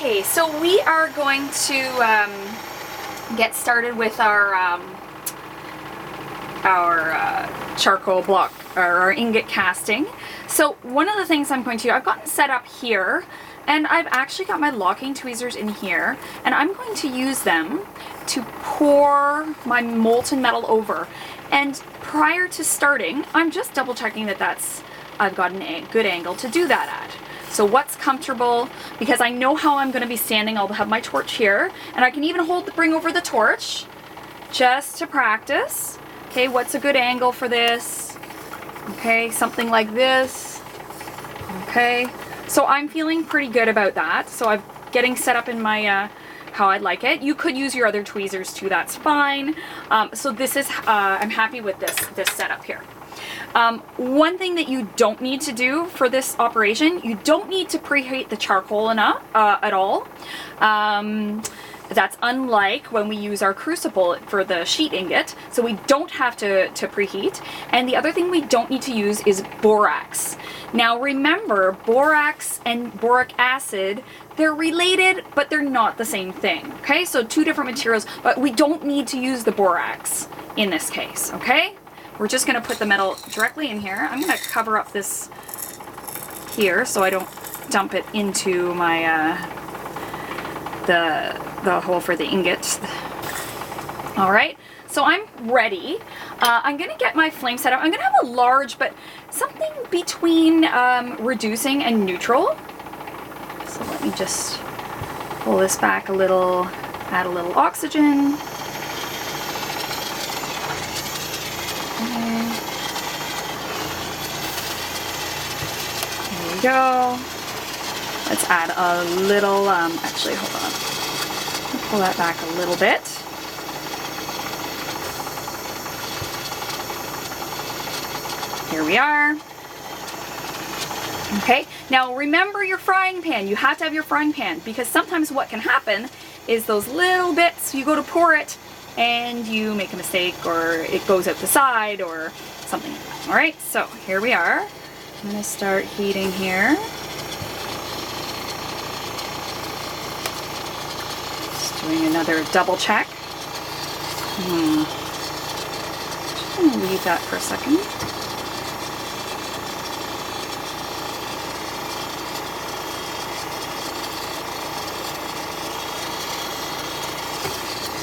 Okay, so we are going to get started with our charcoal block, or our ingot casting. So one of the things I'm going to do, I've gotten set up here, and I've actually got my locking tweezers in here, and I'm going to use them to pour my molten metal over. And prior to starting, I'm just double checking that I've got a good angle to do that at. So what's comfortable, because I know how I'm going to be standing. I'll have my torch here, and I can even bring over the torch just to practice. Okay, what's a good angle for this? Okay, something like this. Okay, so I'm feeling pretty good about that. So I'm getting set up in my how I like it. You could use your other tweezers too, that's fine. So this is, I'm happy with this setup here. One thing that you don't need to do for this operation, you don't need to preheat the charcoal enough at all. That's unlike when we use our crucible for the sheet ingot, so we don't have to preheat. And the other thing we don't need to use is borax. Now remember, borax and boric acid, they're related, but they're not the same thing, okay? So two different materials, but we don't need to use the borax in this case, okay? We're just gonna put the metal directly in here. I'm gonna cover up this here so I don't dump it into my, the hole for the ingot. All right, so I'm ready. I'm gonna get my flame set up. I'm gonna have a large, but something between reducing and neutral. So let me just pull this back a little, add a little oxygen. Okay. There we go. Let's add a little, actually, hold on. I'll pull that back a little bit. Here we are. Okay, now remember your frying pan. You have to have your frying pan, because sometimes what can happen is those little bits, you go to pour it and you make a mistake, or it goes out the side or something. All right, so here we are. I'm gonna start heating here. Just doing another double check. Just gonna leave that for a second.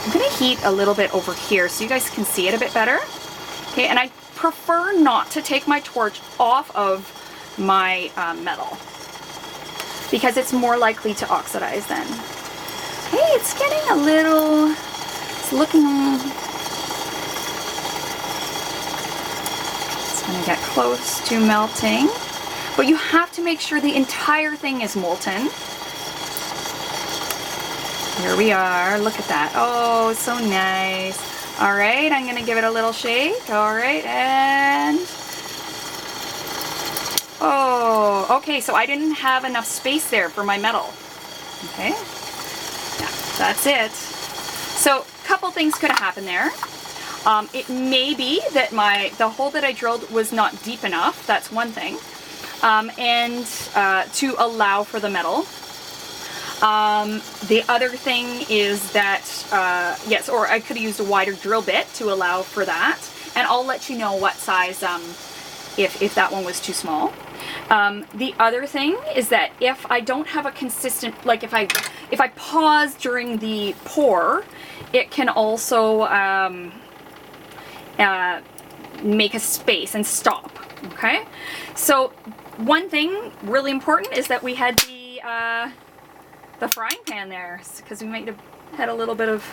I'm going to heat a little bit over here so you guys can see it a bit better. Okay, and I prefer not to take my torch off of my metal, because it's more likely to oxidize then. Okay, it's getting a little, it's looking, it's going to get close to melting, but you have to make sure the entire thing is molten. Here we are, look at that. Oh, so nice. All right, I'm gonna give it a little shake. All right, and, oh, okay, so I didn't have enough space there for my metal. Okay, yeah, that's it. So a couple things could have happened there. It may be that the hole that I drilled was not deep enough, that's one thing, and to allow for the metal. The other thing is that, yes, or I could have used a wider drill bit to allow for that. And I'll let you know what size, if that one was too small. The other thing is that if I don't have a consistent, like if I pause during the pour, it can also, make a space and stop, okay? So one thing really important is that we had the frying pan there, because we might have had a little bit of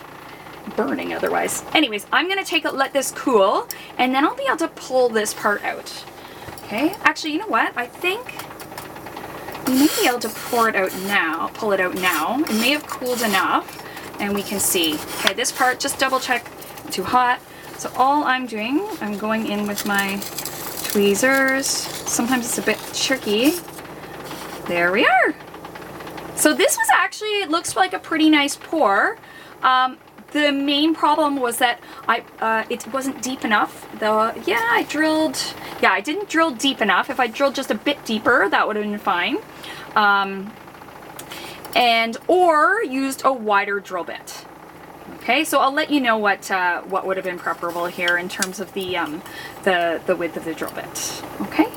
burning otherwise. Anyways, I'm gonna let this cool, and then I'll be able to pull this part out. Okay, actually, you know what? I think we may be able to pull it out now. It may have cooled enough, and we can see. Okay, this part, just double check, too hot. So all I'm doing, I'm going in with my tweezers. Sometimes it's a bit tricky. There we are. So this was actually, it looks like a pretty nice pour. The main problem was that it wasn't deep enough. I didn't drill deep enough. If I drilled just a bit deeper, that would have been fine. and or used a wider drill bit. Okay, so I'll let you know what would have been preferable here in terms of the width of the drill bit. Okay.